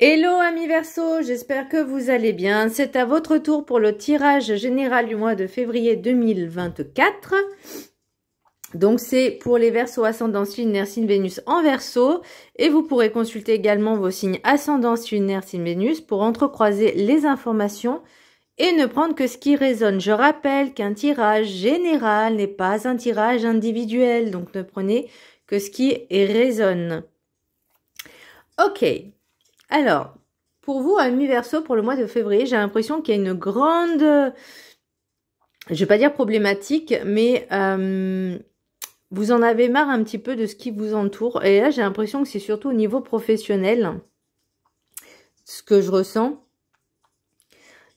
Hello amis Verseau, j'espère que vous allez bien. C'est à votre tour pour le tirage général du mois de février 2024. Donc c'est pour les Verseaux ascendant lunaire signe Vénus en Verseau. Et vous pourrez consulter également vos signes ascendant lunaire signe Vénus pour entrecroiser les informations et ne prendre que ce qui résonne. Je rappelle qu'un tirage général n'est pas un tirage individuel. Donc ne prenez que ce qui résonne. Ok. Alors, pour vous, amis Verseau, pour le mois de février, j'ai l'impression qu'il y a une grande, je vais pas dire problématique, mais vous en avez marre un petit peu de ce qui vous entoure. Et là, j'ai l'impression que c'est surtout au niveau professionnel, ce que je ressens.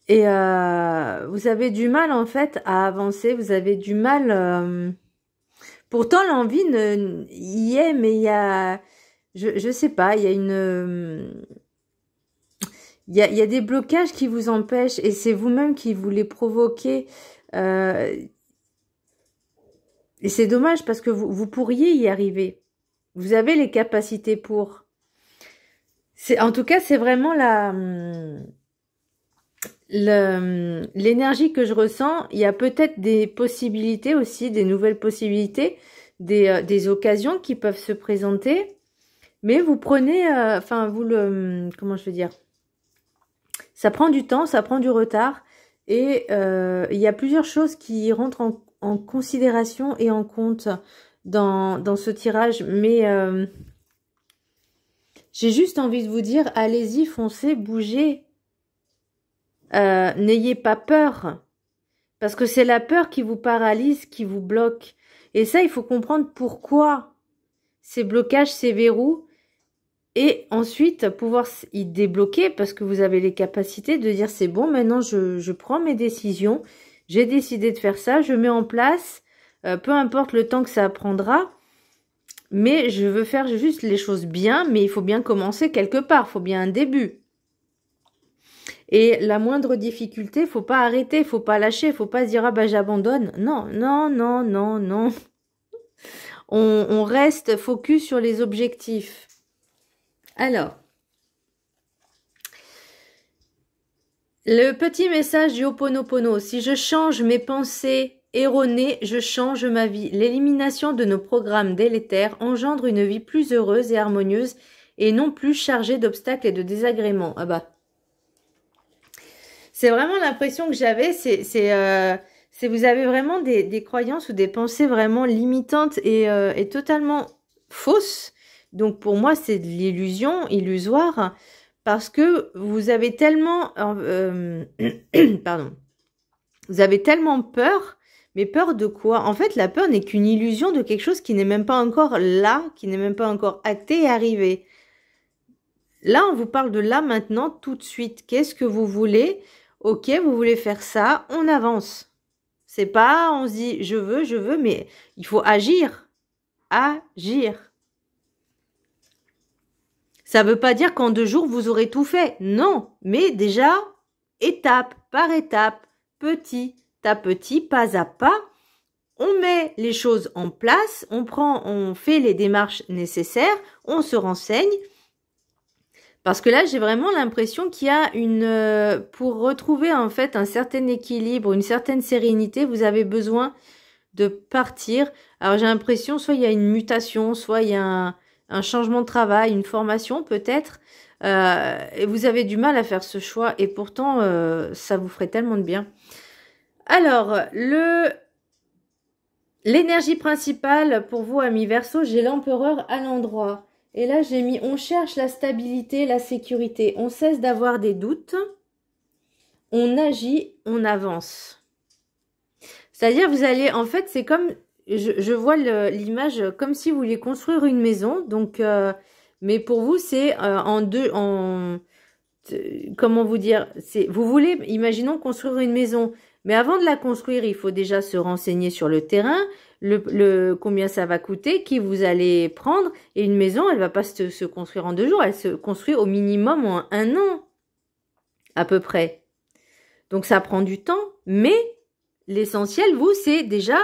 Et vous avez du mal, en fait, à avancer. Vous avez du mal... Pourtant, l'envie y est, mais il y a... Je sais pas, il y a une... Il y a des blocages qui vous empêchent et c'est vous-même qui vous les provoquez. Et c'est dommage parce que vous pourriez y arriver. Vous avez les capacités pour. En tout cas, c'est vraiment l'énergie que je ressens. Il y a peut-être des possibilités aussi, des nouvelles possibilités, des occasions qui peuvent se présenter. Mais vous prenez, comment je veux dire? Ça prend du temps, ça prend du retard et il y a plusieurs choses qui rentrent en considération et en compte dans ce tirage. Mais j'ai juste envie de vous dire, allez-y, foncez, bougez. N'ayez pas peur parce que c'est la peur qui vous paralyse, qui vous bloque. Et ça, il faut comprendre pourquoi ces blocages, ces verrous. Et ensuite, pouvoir y débloquer parce que vous avez les capacités de dire c'est bon, maintenant je prends mes décisions, j'ai décidé de faire ça, je mets en place, peu importe le temps que ça prendra, mais je veux faire juste les choses bien, mais il faut bien commencer quelque part, il faut bien un début. Et la moindre difficulté, il faut pas arrêter, il faut pas lâcher, il faut pas se dire ah bah j'abandonne. Non, non, non, non, non. On reste focus sur les objectifs. Alors, le petit message du Ho'oponopono, si je change mes pensées erronées, je change ma vie. L'élimination de nos programmes délétères engendre une vie plus heureuse et harmonieuse et non plus chargée d'obstacles et de désagréments. Ah bah, c'est vraiment l'impression que j'avais, c'est vous avez vraiment des croyances ou des pensées vraiment limitantes et totalement fausses. Donc pour moi, c'est de l'illusion, illusoire, parce que vous avez tellement, pardon, vous avez tellement peur, mais peur de quoi? En fait, la peur n'est qu'une illusion de quelque chose qui n'est même pas encore là, qui n'est même pas encore acté et arrivé. Là, on vous parle de là, maintenant, tout de suite. Qu'est-ce que vous voulez? Ok, vous voulez faire ça, on avance. C'est pas, on se dit, je veux, mais il faut agir. Agir. Ça ne veut pas dire qu'en 2 jours, vous aurez tout fait. Non, mais déjà, étape par étape, petit à petit, pas à pas, on met les choses en place, on fait les démarches nécessaires, on se renseigne. Parce que là, j'ai vraiment l'impression qu'il y a pour retrouver en fait un certain équilibre, une certaine sérénité, vous avez besoin de partir. Alors j'ai l'impression, soit il y a une mutation, soit il y a un changement de travail, une formation peut-être, et vous avez du mal à faire ce choix, et pourtant, ça vous ferait tellement de bien. Alors, l'énergie principale pour vous, amis Verseau, j'ai l'empereur à l'endroit. Et là, j'ai mis, on cherche la stabilité, la sécurité. On cesse d'avoir des doutes. On agit, on avance. C'est-à-dire, vous allez, en fait, c'est comme... Je vois l'image comme si vous vouliez construire une maison, donc mais pour vous c'est comment vous dire, vous voulez, imaginons construire une maison, mais avant de la construire, il faut déjà se renseigner sur le terrain, combien ça va coûter, qui vous allez prendre, et une maison, elle va pas se construire en 2 jours, elle se construit au minimum en 1 an, à peu près. Donc ça prend du temps, mais l'essentiel, vous, c'est déjà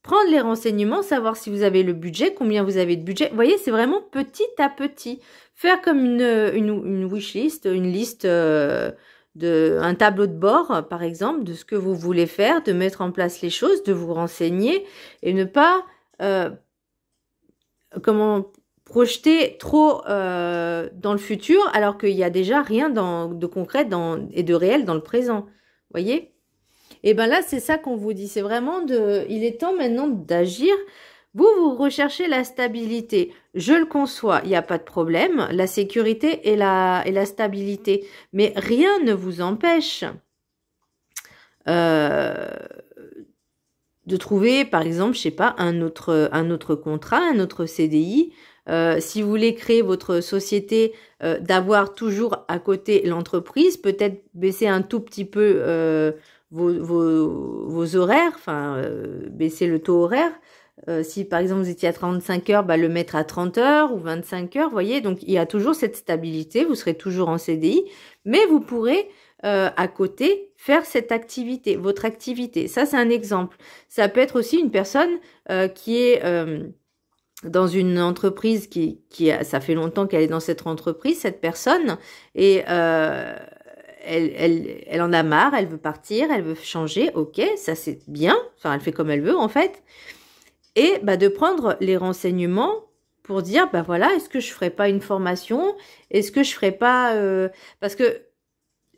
prendre les renseignements, savoir si vous avez le budget, combien vous avez de budget. Vous voyez, c'est vraiment petit à petit. Faire comme une wishlist, une liste, un tableau de bord, par exemple, de ce que vous voulez faire, de mettre en place les choses, de vous renseigner et ne pas projeter trop dans le futur alors qu'il n'y a déjà rien de concret et de réel dans le présent. Vous voyez? Et bien là, c'est ça qu'on vous dit. C'est vraiment il est temps maintenant d'agir. Vous recherchez la stabilité. Je le conçois, il n'y a pas de problème. La sécurité et la stabilité. Mais rien ne vous empêche de trouver, par exemple, je sais pas, un autre contrat, un autre CDI. Si vous voulez créer votre société, d'avoir toujours à côté l'entreprise, peut-être baisser un tout petit peu vos horaires, enfin baisser le taux horaire. Si par exemple vous étiez à 35 heures, le mettre à 30 heures ou 25 heures, vous voyez, donc il y a toujours cette stabilité, vous serez toujours en CDI, mais vous pourrez à côté faire cette activité, votre activité. Ça, c'est un exemple. Ça peut être aussi une personne qui est dans une entreprise ça fait longtemps qu'elle est dans cette entreprise, cette personne, et elle en a marre, elle veut partir, elle veut changer, ok, ça c'est bien, enfin elle fait comme elle veut en fait, et de prendre les renseignements pour dire, voilà, est-ce que je ferais pas une formation, est-ce que je ferais pas, parce que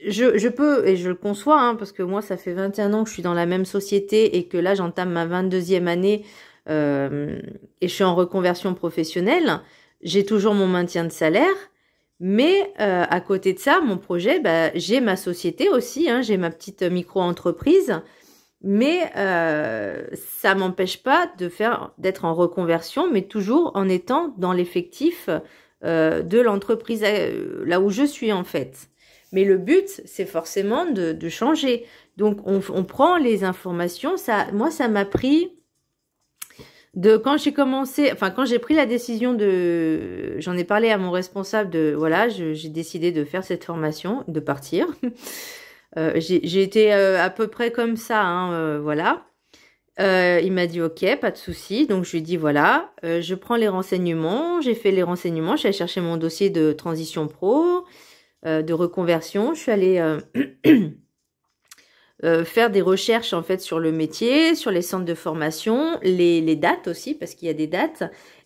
je peux, et je le conçois, hein, parce que moi ça fait 21 ans que je suis dans la même société et que là j'entame ma 22e année et je suis en reconversion professionnelle, j'ai toujours mon maintien de salaire. Mais à côté de ça, mon projet, j'ai ma société aussi, hein, j'ai ma petite micro-entreprise, mais ça m'empêche pas d'être en reconversion, mais toujours en étant dans l'effectif de l'entreprise là où je suis en fait. Mais le but, c'est forcément de changer. Donc on prend les informations. Moi, ça m'a pris quand j'ai commencé, enfin quand j'ai pris la décision j'en ai parlé à mon responsable voilà, j'ai décidé de faire cette formation, de partir. J'ai été à peu près comme ça, hein, voilà. Il m'a dit ok, pas de souci. Donc je lui ai dit voilà, je prends les renseignements, j'ai fait les renseignements, je suis allée chercher mon dossier de transition pro, de reconversion, je suis allée faire des recherches en fait sur le métier, sur les centres de formation, les dates aussi, parce qu'il y a des dates,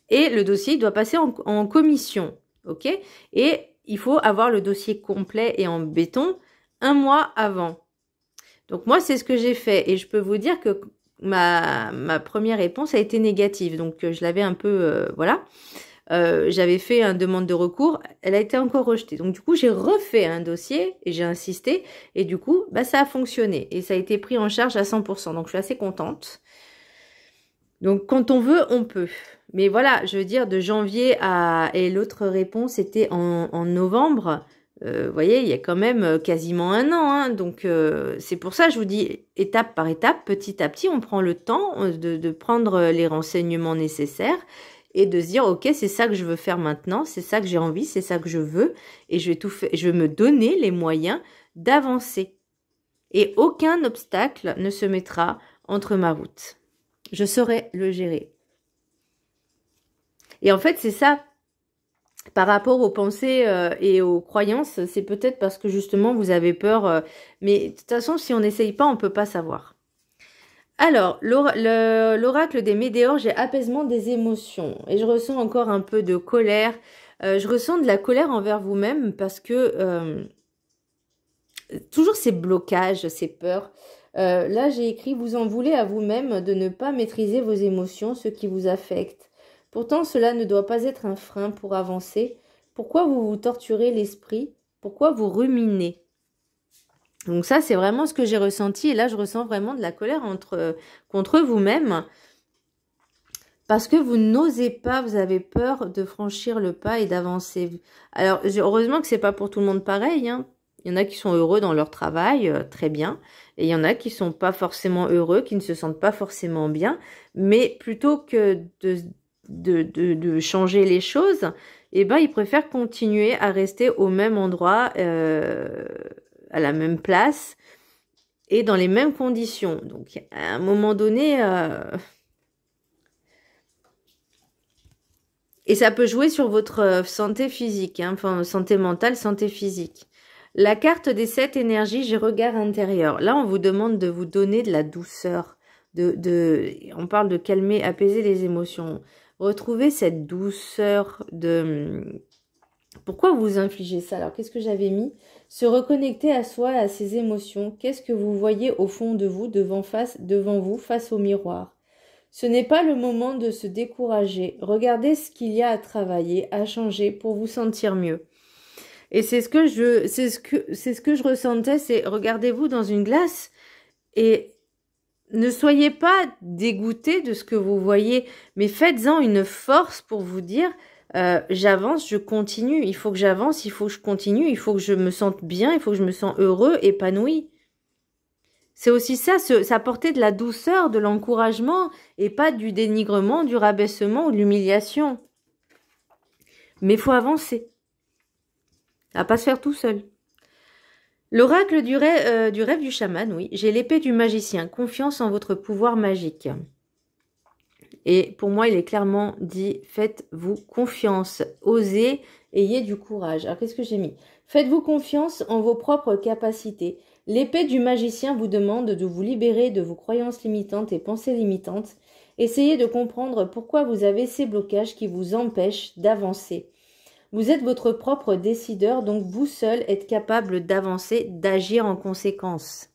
et le dossier il doit passer en commission, ok? Et il faut avoir le dossier complet et en béton 1 mois avant. Donc moi c'est ce que j'ai fait, et je peux vous dire que ma première réponse a été négative, donc je l'avais un peu, voilà. J'avais fait une demande de recours, elle a été encore rejetée. Donc du coup, j'ai refait un dossier et j'ai insisté. Et du coup, ça a fonctionné. Et ça a été pris en charge à 100%. Donc je suis assez contente. Donc quand on veut, on peut. Mais voilà, je veux dire, de janvier et l'autre réponse était en novembre. Vous voyez, il y a quand même quasiment 1 an. Hein, donc c'est pour ça que je vous dis, étape par étape, petit à petit, on prend le temps de prendre les renseignements nécessaires. Et de se dire, ok, c'est ça que je veux faire maintenant, c'est ça que j'ai envie, c'est ça que je veux, et je vais me donner les moyens d'avancer. Et aucun obstacle ne se mettra entre ma route. Je saurai le gérer. Et en fait, c'est ça, par rapport aux pensées et aux croyances, c'est peut-être parce que justement, vous avez peur. Mais de toute façon, si on n'essaye pas, on ne peut pas savoir. Alors, l'oracle des météores, j'ai apaisement des émotions. Et je ressens encore un peu de colère. Je ressens de la colère envers vous-même parce que toujours ces blocages, ces peurs. Là, j'ai écrit, vous en voulez à vous-même de ne pas maîtriser vos émotions, ce qui vous affecte. Pourtant, cela ne doit pas être un frein pour avancer. Pourquoi vous vous torturez l'esprit? Pourquoi vous ruminez? Donc ça, c'est vraiment ce que j'ai ressenti. Et là, je ressens vraiment de la colère contre vous-même. Parce que vous n'osez pas, vous avez peur de franchir le pas et d'avancer. Alors, heureusement que c'est pas pour tout le monde pareil. Hein. Il y en a qui sont heureux dans leur travail, très bien. Et il y en a qui sont pas forcément heureux, qui ne se sentent pas forcément bien. Mais plutôt que de changer les choses, ils préfèrent continuer à rester au même endroit, à la même place et dans les mêmes conditions. Donc, à un moment donné, Et ça peut jouer sur votre santé physique, hein, enfin santé mentale, santé physique. La carte des 7 énergies, j'ai regard intérieur. Là, on vous demande de vous donner de la douceur. On parle de calmer, apaiser les émotions. Retrouvez cette douceur de... Pourquoi vous infligez ça? Alors, qu'est-ce que j'avais mis? Se reconnecter à soi, à ses émotions. Qu'est-ce que vous voyez au fond de vous, devant vous, face au miroir? Ce n'est pas le moment de se décourager. Regardez ce qu'il y a à travailler, à changer pour vous sentir mieux. Et c'est ce que je ressentais, c'est regardez-vous dans une glace et ne soyez pas dégoûté de ce que vous voyez, mais faites-en une force pour vous dire j'avance, je continue, il faut que j'avance, il faut que je continue, il faut que je me sente bien, il faut que je me sente heureux, épanoui. C'est aussi ça, apporter de la douceur, de l'encouragement et pas du dénigrement, du rabaissement ou de l'humiliation. Mais il faut avancer. Ça va pas se faire tout seul. L'oracle du rêve du chaman, oui. J'ai l'épée du magicien. Confiance en votre pouvoir magique. Et pour moi, il est clairement dit, faites-vous confiance. Osez, ayez du courage. Alors, qu'est-ce que j'ai mis? Faites-vous confiance en vos propres capacités. L'épée du magicien vous demande de vous libérer de vos croyances limitantes et pensées limitantes. Essayez de comprendre pourquoi vous avez ces blocages qui vous empêchent d'avancer. Vous êtes votre propre décideur, donc vous seul êtes capable d'avancer, d'agir en conséquence.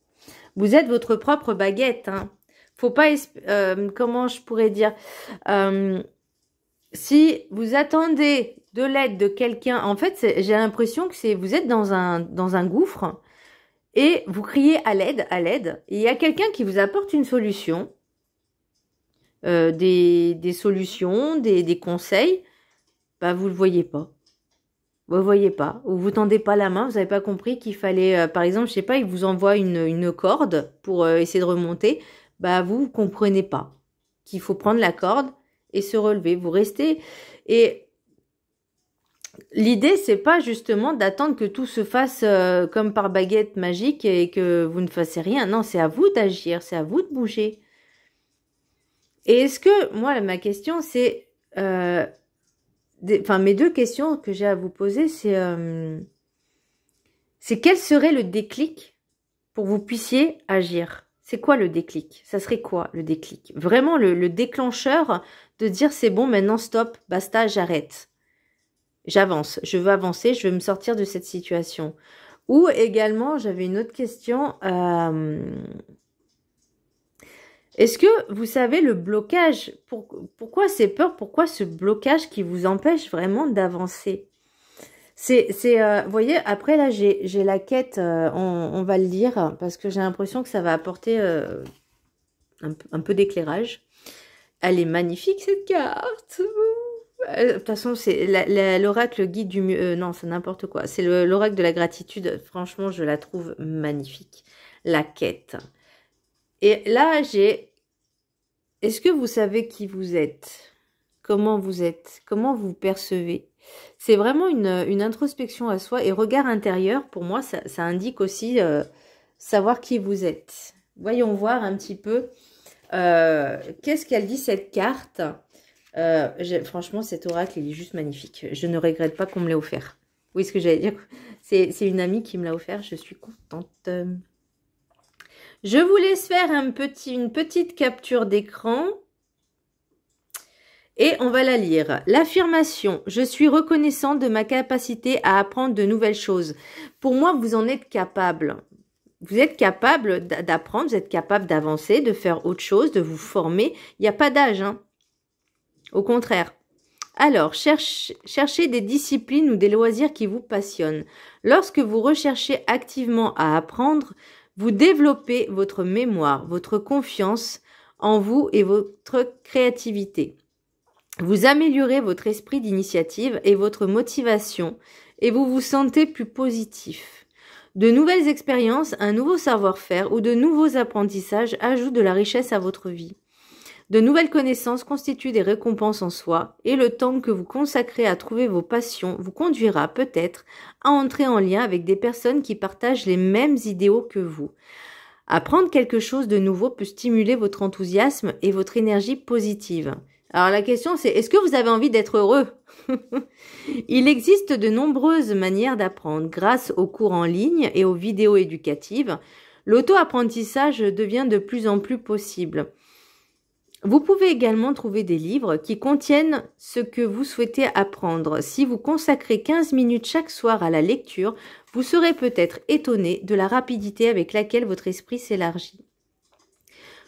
Vous êtes votre propre baguette. Hein. Faut pas, comment je pourrais dire, si vous attendez de l'aide de quelqu'un, en fait, j'ai l'impression que vous êtes dans un gouffre et vous criez à l'aide, et il y a quelqu'un qui vous apporte une solution, des solutions, des conseils, bah vous le voyez pas. Vous voyez pas, ou vous tendez pas la main, vous n'avez pas compris qu'il fallait, par exemple, je sais pas, il vous envoie une corde pour essayer de remonter, bah vous comprenez pas qu'il faut prendre la corde et se relever, vous restez. Et l'idée, c'est pas justement d'attendre que tout se fasse comme par baguette magique et que vous ne fassiez rien. Non, c'est à vous d'agir, c'est à vous de bouger. Et est-ce que, moi, ma question, c'est... mes deux questions que j'ai à vous poser, c'est quel serait le déclic pour que vous puissiez agir? C'est quoi le déclic? Ça serait quoi le déclic? Vraiment le déclencheur de dire c'est bon, maintenant stop, basta, j'arrête. J'avance, je veux avancer, je veux me sortir de cette situation. Ou également, j'avais une autre question. Est-ce que vous savez le blocage? Pourquoi ces peurs? Pourquoi ce blocage qui vous empêche vraiment d'avancer? Vous voyez, après là, j'ai la quête, on va le lire, parce que j'ai l'impression que ça va apporter un peu d'éclairage. Elle est magnifique, cette carte. De toute façon, c'est l'oracle guide du mieux. Non, c'est n'importe quoi. C'est l'oracle de la gratitude. Franchement, je la trouve magnifique. La quête. Et là, est-ce que vous savez qui vous êtes? Comment vous êtes? Comment vous percevez? C'est vraiment une introspection à soi. Et regard intérieur, pour moi, ça indique aussi savoir qui vous êtes. Voyons voir un petit peu. Qu'est-ce qu'elle dit, cette carte? Franchement, cet oracle, il est juste magnifique. Je ne regrette pas qu'on me l'ait offert. Oui, ce que j'allais dire. C'est une amie qui me l'a offert. Je suis contente. Je vous laisse faire une petite capture d'écran. Et on va la lire. L'affirmation. Je suis reconnaissante de ma capacité à apprendre de nouvelles choses. Pour moi, vous en êtes capable. Vous êtes capable d'apprendre, vous êtes capable d'avancer, de faire autre chose, de vous former. Il n'y a pas d'âge, hein. Au contraire. Alors, cherchez des disciplines ou des loisirs qui vous passionnent. Lorsque vous recherchez activement à apprendre, vous développez votre mémoire, votre confiance en vous et votre créativité. Vous améliorez votre esprit d'initiative et votre motivation et vous vous sentez plus positif. De nouvelles expériences, un nouveau savoir-faire ou de nouveaux apprentissages ajoutent de la richesse à votre vie. De nouvelles connaissances constituent des récompenses en soi et le temps que vous consacrez à trouver vos passions vous conduira peut-être à entrer en lien avec des personnes qui partagent les mêmes idéaux que vous. Apprendre quelque chose de nouveau peut stimuler votre enthousiasme et votre énergie positive. Alors la question c'est, est-ce que vous avez envie d'être heureux? Il existe de nombreuses manières d'apprendre. Grâce aux cours en ligne et aux vidéos éducatives, l'auto-apprentissage devient de plus en plus possible. Vous pouvez également trouver des livres qui contiennent ce que vous souhaitez apprendre. Si vous consacrez 15 minutes chaque soir à la lecture, vous serez peut-être étonné de la rapidité avec laquelle votre esprit s'élargit.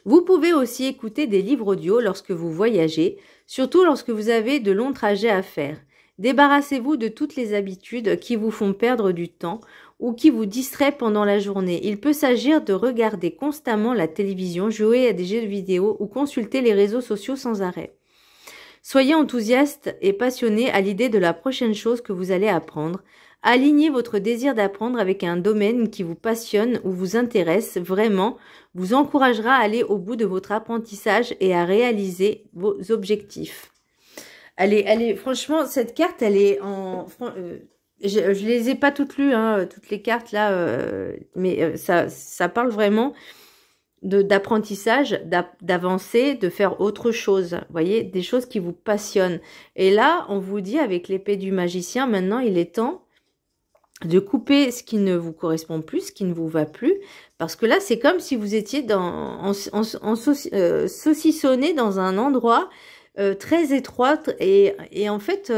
Vous pouvez aussi écouter des livres audio lorsque vous voyagez, surtout lorsque vous avez de longs trajets à faire. Débarrassez-vous de toutes les habitudes qui vous font perdre du temps ou qui vous distraient pendant la journée. Il peut s'agir de regarder constamment la télévision, jouer à des jeux vidéo ou consulter les réseaux sociaux sans arrêt. Soyez enthousiaste et passionné à l'idée de la prochaine chose que vous allez apprendre. Alignez votre désir d'apprendre avec un domaine qui vous passionne ou vous intéresse vraiment, vous encouragera à aller au bout de votre apprentissage et à réaliser vos objectifs. Franchement, cette carte, elle est en... je les ai pas toutes lues, hein, toutes les cartes là, mais ça parle vraiment d'apprentissage, d'avancer, de faire autre chose. Vous voyez, des choses qui vous passionnent. Et là, on vous dit avec l'épée du magicien, maintenant, il est temps de couper ce qui ne vous correspond plus, ce qui ne vous va plus. Parce que là, c'est comme si vous étiez saucissonné dans un endroit très étroit. Et en fait...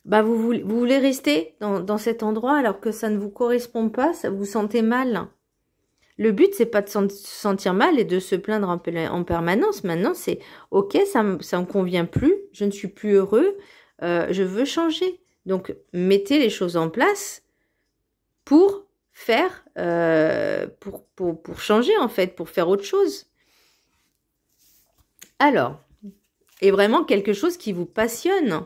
vous voulez rester dans cet endroit alors que ça ne vous correspond pas, ça vous sentez mal. Le but, c'est pas de se sentir mal et de se plaindre en permanence. Maintenant, c'est ok, ça me convient plus, je ne suis plus heureux, je veux changer. Donc, mettez les choses en place pour faire, pour changer en fait, pour faire autre chose. Alors, et vraiment quelque chose qui vous passionne.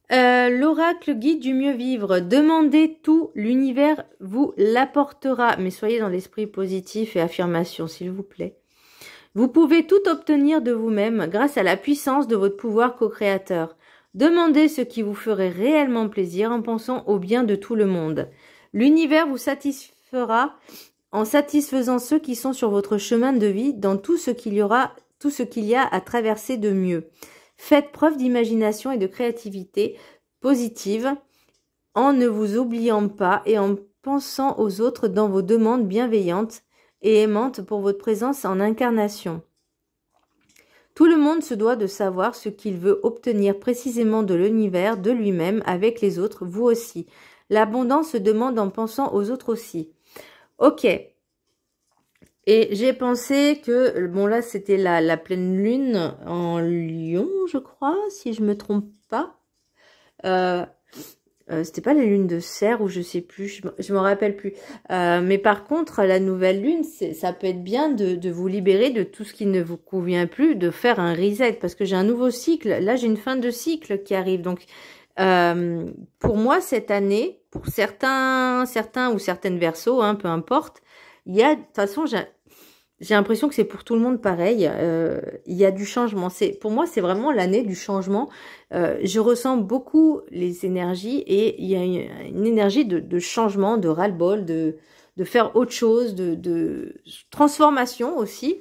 L'oracle guide du mieux vivre. Demandez tout, l'univers vous l'apportera. Mais soyez dans l'esprit positif et affirmation, s'il vous plaît. Vous pouvez tout obtenir de vous-même grâce à la puissance de votre pouvoir co-créateur. Demandez ce qui vous ferait réellement plaisir en pensant au bien de tout le monde. L'univers vous satisfera en satisfaisant ceux qui sont sur votre chemin de vie dans tout ce qu'il y a à traverser de mieux. Faites preuve d'imagination et de créativité positive en ne vous oubliant pas et en pensant aux autres dans vos demandes bienveillantes et aimantes pour votre présence en incarnation. Tout le monde se doit de savoir ce qu'il veut obtenir précisément de l'univers, de lui-même, avec les autres, vous aussi. L'abondance se demande en pensant aux autres aussi. Ok. Et j'ai pensé que, bon là c'était la pleine lune en Lion, je crois, si je me trompe pas. C'était pas la lune de Cerf ou je sais plus, je me rappelle plus. Mais par contre, la nouvelle lune, ça peut être bien de vous libérer de tout ce qui ne vous convient plus, de faire un reset, parce que j'ai un nouveau cycle. Là, j'ai une fin de cycle qui arrive. Donc, pour moi, cette année, pour certains ou certaines Verseaux, hein, peu importe, il y a, de toute façon, j'ai l'impression que c'est pour tout le monde pareil. Il y a du changement. Pour moi, c'est vraiment l'année du changement. Je ressens beaucoup les énergies et il y a une énergie de changement, de ras-le-bol, de faire autre chose, de transformation aussi.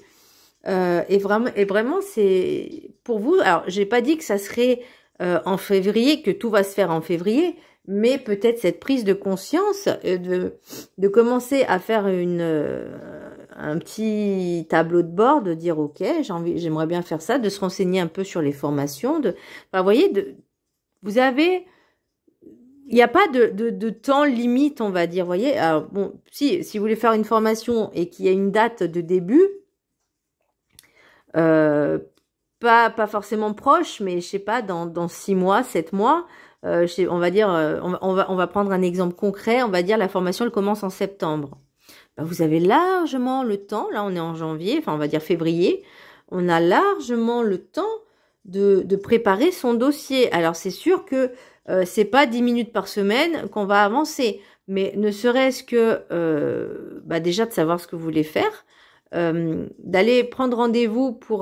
Et vraiment, c'est pour vous. Alors, j'ai pas dit que ça serait en février, que tout va se faire en février. Mais peut-être cette prise de conscience de commencer à faire un petit tableau de bord, de dire ok, j'aimerais bien faire ça, de se renseigner un peu sur les formations. Vous voyez, vous avez, il n'y a pas de temps limite, on va dire. Vous voyez, alors bon, si vous voulez faire une formation et qu'il y a une date de début, pas forcément proche, mais je sais pas, dans 6 mois, 7 mois. On va dire, on va prendre un exemple concret. On va dire la formation elle commence en septembre. Vous avez largement le temps. Là, on est en janvier, enfin on va dire février. On a largement le temps de préparer son dossier. Alors c'est sûr que c'est pas 10 minutes par semaine qu'on va avancer, mais ne serait-ce que déjà de savoir ce que vous voulez faire. D'aller prendre rendez-vous pour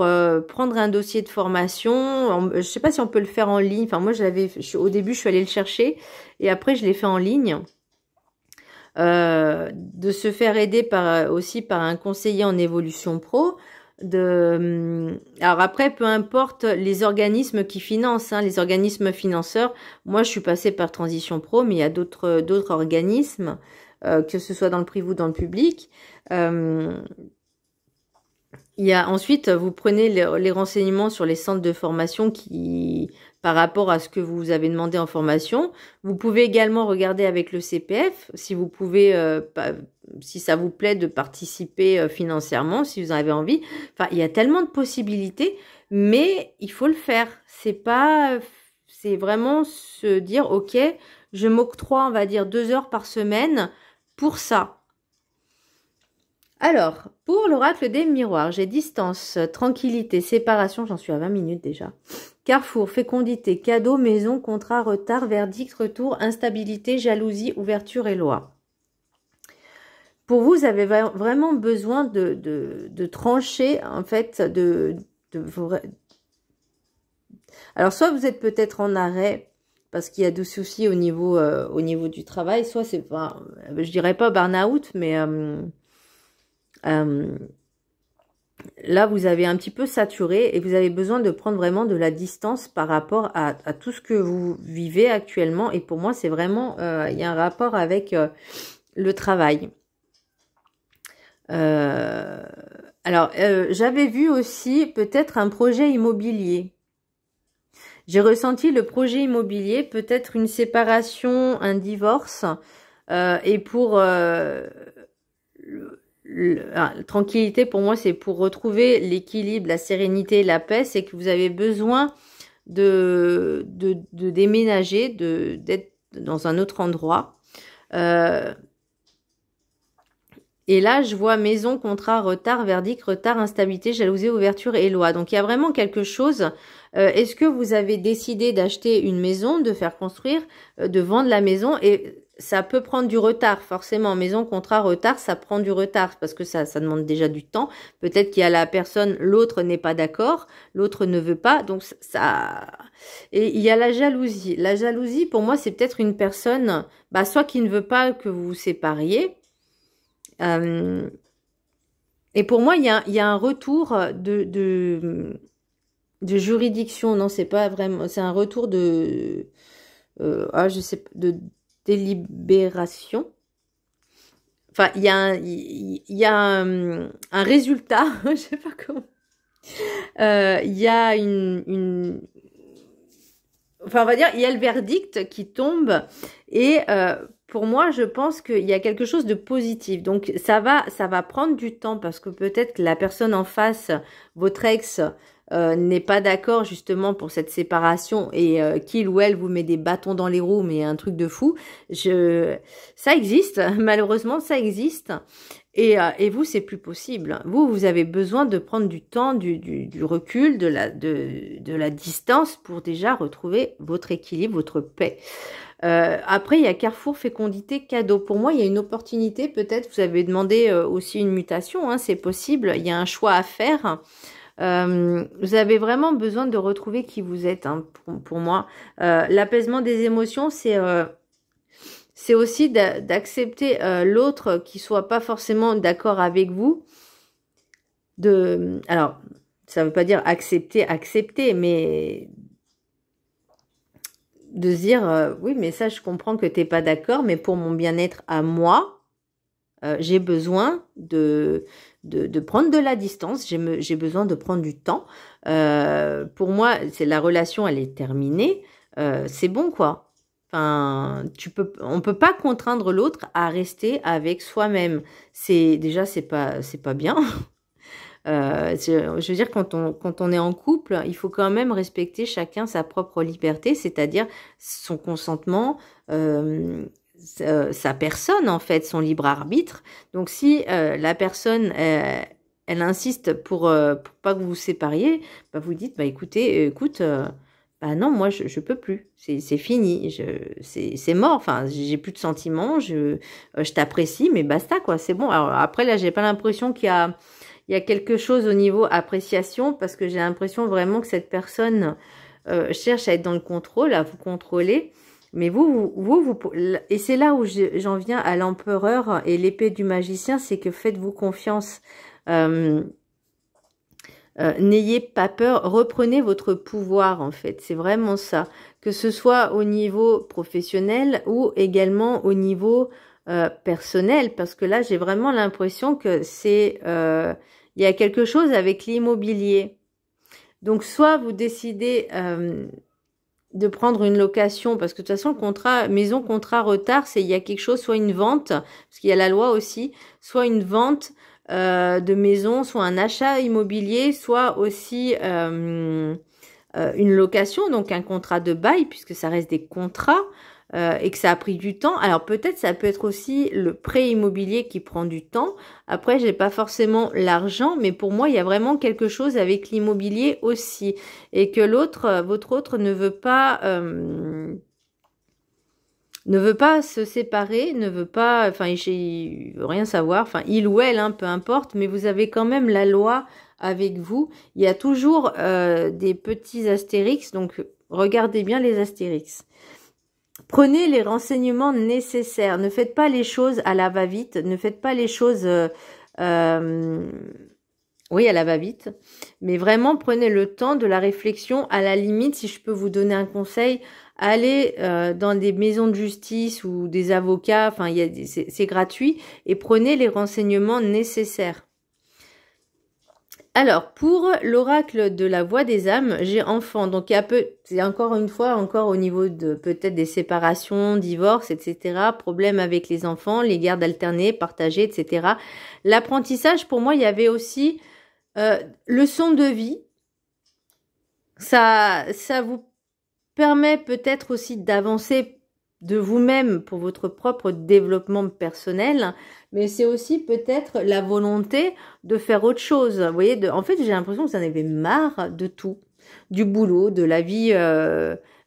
prendre un dossier de formation. Je sais pas si on peut le faire en ligne. Enfin, moi, au début, je suis allée le chercher et après, je l'ai fait en ligne. De se faire aider aussi par un conseiller en évolution pro. Alors après, peu importe les organismes qui financent, hein, les organismes financeurs. Moi, je suis passée par Transition Pro, mais il y a d'autres organismes, que ce soit dans le privé ou dans le public. Il y a ensuite, vous prenez les renseignements sur les centres de formation qui, par rapport à ce que vous avez demandé en formation. Vous pouvez également regarder avec le CPF si vous pouvez, si ça vous plaît de participer financièrement, si vous en avez envie. Enfin, il y a tellement de possibilités, mais il faut le faire. C'est vraiment se dire, ok, je m'octroie, on va dire, 2 heures par semaine pour ça. Alors, pour l'oracle des miroirs, j'ai distance, tranquillité, séparation, j'en suis à 20 minutes déjà. Carrefour, fécondité, cadeau, maison, contrat, retard, verdict, retour, instabilité, jalousie, ouverture et loi. Pour vous, vous avez vraiment besoin de trancher, en fait, Alors, soit vous êtes peut-être en arrêt, parce qu'il y a des soucis au niveau du travail, soit c'est pas, je dirais pas burn-out, mais... là, vous avez un petit peu saturé et vous avez besoin de prendre vraiment de la distance par rapport à tout ce que vous vivez actuellement. Et pour moi, c'est vraiment, il y a un rapport avec le travail. Alors, j'avais vu aussi peut-être un projet immobilier. J'ai ressenti le projet immobilier, peut-être une séparation, un divorce. Et pour... tranquillité, pour moi, c'est pour retrouver l'équilibre, la sérénité, la paix. C'est que vous avez besoin de déménager, d'être dans un autre endroit. Et là, je vois maison, contrat, retard, verdict, retard, instabilité, jalousie, ouverture et loi. Donc, il y a vraiment quelque chose. Est-ce que vous avez décidé d'acheter une maison, de faire construire, de vendre la maison? Et ça peut prendre du retard, forcément. Maison, contrat, retard, ça prend du retard parce que ça demande déjà du temps. Peut-être qu'il y a la personne, l'autre n'est pas d'accord, l'autre ne veut pas. Donc, ça... Et il y a la jalousie. La jalousie, pour moi, c'est peut-être une personne, soit qui ne veut pas que vous vous sépariez. Et pour moi, il y a un retour de juridiction. Non, c'est pas vraiment. C'est un retour de délibération. Enfin, il y a un résultat. Je sais pas comment. Il y a enfin, on va dire, il y a le verdict qui tombe et pour moi, je pense qu'il y a quelque chose de positif. Donc, ça va prendre du temps parce que peut-être que la personne en face, votre ex, n'est pas d'accord justement pour cette séparation et qu'il ou elle vous met des bâtons dans les roues, mais un truc de fou. Ça existe, malheureusement, ça existe. Et vous, c'est plus possible. Vous avez besoin de prendre du temps, du recul, de la distance pour déjà retrouver votre équilibre, votre paix. Après, il y a Carrefour, fécondité, cadeau. Pour moi, il y a une opportunité. Peut-être, vous avez demandé aussi une mutation. Hein, c'est possible. Il y a un choix à faire. Vous avez vraiment besoin de retrouver qui vous êtes. Hein, pour moi, l'apaisement des émotions, c'est aussi d'accepter l'autre qui soit pas forcément d'accord avec vous. Alors, ça veut pas dire accepter, mais de se dire, oui, mais ça, je comprends que t'es pas d'accord, mais pour mon bien-être à moi, j'ai besoin de prendre de la distance, j'ai besoin de prendre du temps. Pour moi, c'est la relation, elle est terminée, c'est bon, quoi. Enfin, on peut pas contraindre l'autre à rester avec soi-même. C'est pas bien. Je veux dire, quand on est en couple, il faut quand même respecter chacun sa propre liberté, c'est-à-dire son consentement, sa personne, en fait, son libre arbitre. Donc, si la personne, elle insiste pour pas que vous vous sépariez, vous dites, écoute, non, moi, je peux plus. C'est fini. C'est mort. Enfin, j'ai plus de sentiments. Je t'apprécie, mais basta, quoi. C'est bon. Alors, après, là, j'ai pas l'impression qu'il y a quelque chose au niveau appréciation, parce que j'ai l'impression vraiment que cette personne cherche à être dans le contrôle, à vous contrôler. Mais vous et c'est là où j'en viens à l'empereur et l'épée du magicien, c'est que faites-vous confiance. n'ayez pas peur, reprenez votre pouvoir en fait, c'est vraiment ça. Que ce soit au niveau professionnel ou également au niveau personnel, parce que là j'ai vraiment l'impression que c'est, il y a quelque chose avec l'immobilier. Donc soit vous décidez de prendre une location, parce que de toute façon, contrat, maison, contrat, retard, c'est il y a quelque chose, soit une vente, parce qu'il y a la loi aussi, soit une vente de maison, soit un achat immobilier, soit aussi une location, donc un contrat de bail, puisque ça reste des contrats, et que ça a pris du temps. Alors peut-être ça peut être aussi le prêt immobilier qui prend du temps. Après, j'ai pas forcément l'argent, mais pour moi, il y a vraiment quelque chose avec l'immobilier aussi. Et que l'autre, votre autre ne veut pas se séparer, ne veut pas, enfin, il veut rien savoir, enfin, il ou elle, hein, peu importe, mais vous avez quand même la loi avec vous. Il y a toujours des petits astérix, donc regardez bien les astérix. Prenez les renseignements nécessaires. Ne faites pas les choses à la va-vite. Ne faites pas les choses, oui, à la va-vite. Mais vraiment, prenez le temps de la réflexion. À la limite, si je peux vous donner un conseil, allez dans des maisons de justice ou des avocats. Enfin, c'est gratuit. Et prenez les renseignements nécessaires. Alors, pour l'oracle de la voix des âmes, j'ai enfant. Donc, il y a c'est encore une fois, encore au niveau de peut-être des séparations, divorces, etc. Problèmes avec les enfants, les gardes alternées, partagées, etc. L'apprentissage, pour moi, il y avait aussi leçon de vie. Ça vous permet peut-être aussi d'avancer de vous-même pour votre propre développement personnel, mais c'est aussi peut-être la volonté de faire autre chose. Vous voyez, en fait, j'ai l'impression que vous en avez marre de tout, du boulot, de la vie.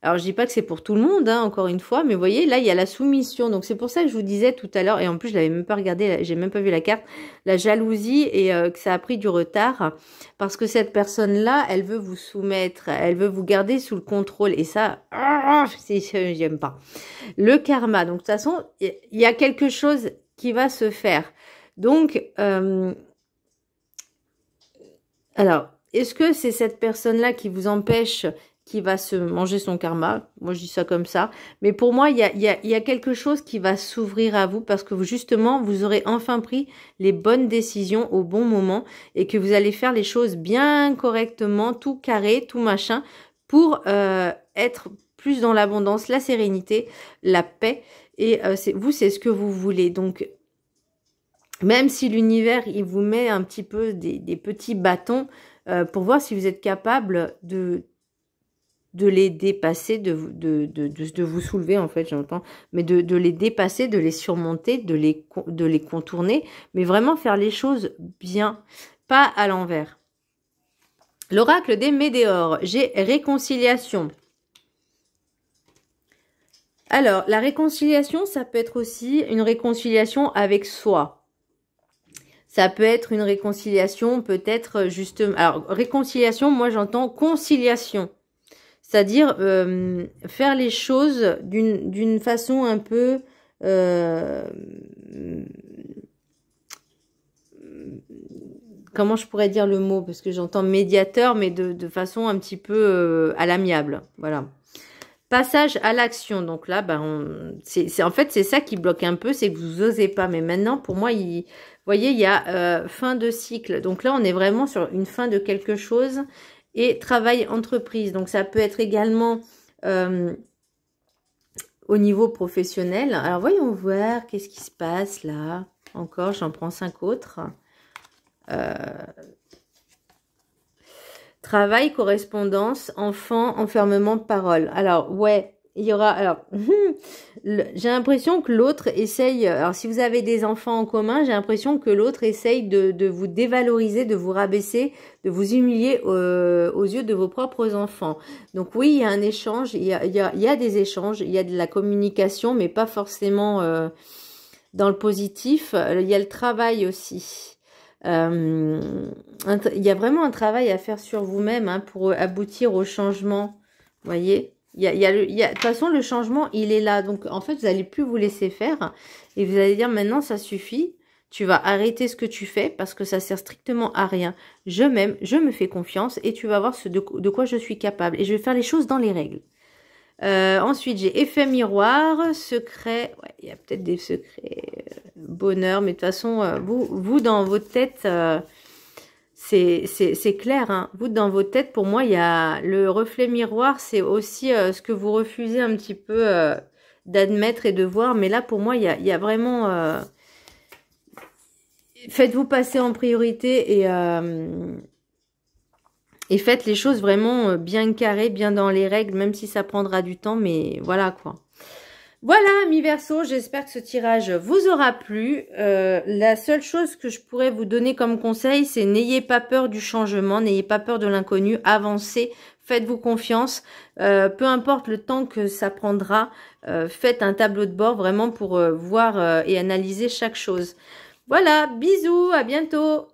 Alors, je dis pas que c'est pour tout le monde, hein, encore une fois, mais vous voyez, là, il y a la soumission. Donc, c'est pour ça que je vous disais tout à l'heure, et en plus, je l'avais même pas regardé, j'ai même pas vu la carte, la jalousie et que ça a pris du retard, parce que cette personne-là, elle veut vous soumettre, elle veut vous garder sous le contrôle, et ça, j'aime pas. Le karma, donc de toute façon, il y a quelque chose qui va se faire. Donc, alors, est-ce que c'est cette personne-là qui vous empêche, qui va se manger son karma? Moi, je dis ça comme ça. Mais pour moi, il y a quelque chose qui va s'ouvrir à vous parce que justement, vous aurez enfin pris les bonnes décisions au bon moment et que vous allez faire les choses bien correctement, tout carré, tout machin, pour être plus dans l'abondance, la sérénité, la paix. Et vous, c'est ce que vous voulez. Donc, même si l'univers, il vous met un petit peu des petits bâtons pour voir si vous êtes capable de les dépasser, de vous soulever, en fait, j'entends, mais de les dépasser, de les surmonter, de les contourner, mais vraiment faire les choses bien, pas à l'envers. L'oracle des météores, j'ai réconciliation. Alors, la réconciliation, ça peut être aussi une réconciliation avec soi. Ça peut être une réconciliation, peut-être justement... Alors, réconciliation, moi j'entends conciliation. C'est-à-dire faire les choses d'une façon un peu... comment je pourrais dire le mot? Parce que j'entends médiateur, mais de façon un petit peu à l'amiable. Voilà. Passage à l'action. Donc là, en fait, c'est ça qui bloque un peu, c'est que vous osez pas. Mais maintenant, pour moi, vous voyez, il y a fin de cycle. Donc là, on est vraiment sur une fin de quelque chose et travail entreprise. Donc ça peut être également au niveau professionnel. Alors, voyons voir qu'est-ce qui se passe là. Encore, j'en prends 5 autres. Travail, correspondance, enfant, enfermement, parole. Alors, ouais, il y aura... Alors, j'ai l'impression que l'autre essaye... Alors, si vous avez des enfants en commun, j'ai l'impression que l'autre essaye de vous dévaloriser, de vous rabaisser, de vous humilier aux yeux de vos propres enfants. Donc, oui, il y a un échange, il y a des échanges, il y a de la communication, mais pas forcément dans le positif. Il y a le travail aussi. Il y a vraiment un travail à faire sur vous-même hein, pour aboutir au changement. Vous voyez, de toute façon, le changement, il est là. Donc, en fait, vous n'allez plus vous laisser faire. Et vous allez dire, maintenant, ça suffit. Tu vas arrêter ce que tu fais parce que ça sert strictement à rien. Je m'aime, je me fais confiance et tu vas voir de quoi je suis capable. Et je vais faire les choses dans les règles. Ensuite, j'ai effet miroir, secret. Ouais, il y a peut-être des secrets. Bonheur, mais de toute façon, vous dans votre tête, c'est clair. Hein. Vous, dans votre tête, pour moi, il y a le reflet miroir. C'est aussi ce que vous refusez un petit peu d'admettre et de voir. Mais là, pour moi, il y a vraiment... faites-vous passer en priorité et faites les choses vraiment bien carrées, bien dans les règles, même si ça prendra du temps, mais voilà quoi. Voilà, amis Verseau, j'espère que ce tirage vous aura plu. La seule chose que je pourrais vous donner comme conseil, c'est n'ayez pas peur du changement, n'ayez pas peur de l'inconnu, avancez, faites-vous confiance. Peu importe le temps que ça prendra, faites un tableau de bord vraiment pour voir et analyser chaque chose. Voilà, bisous, à bientôt.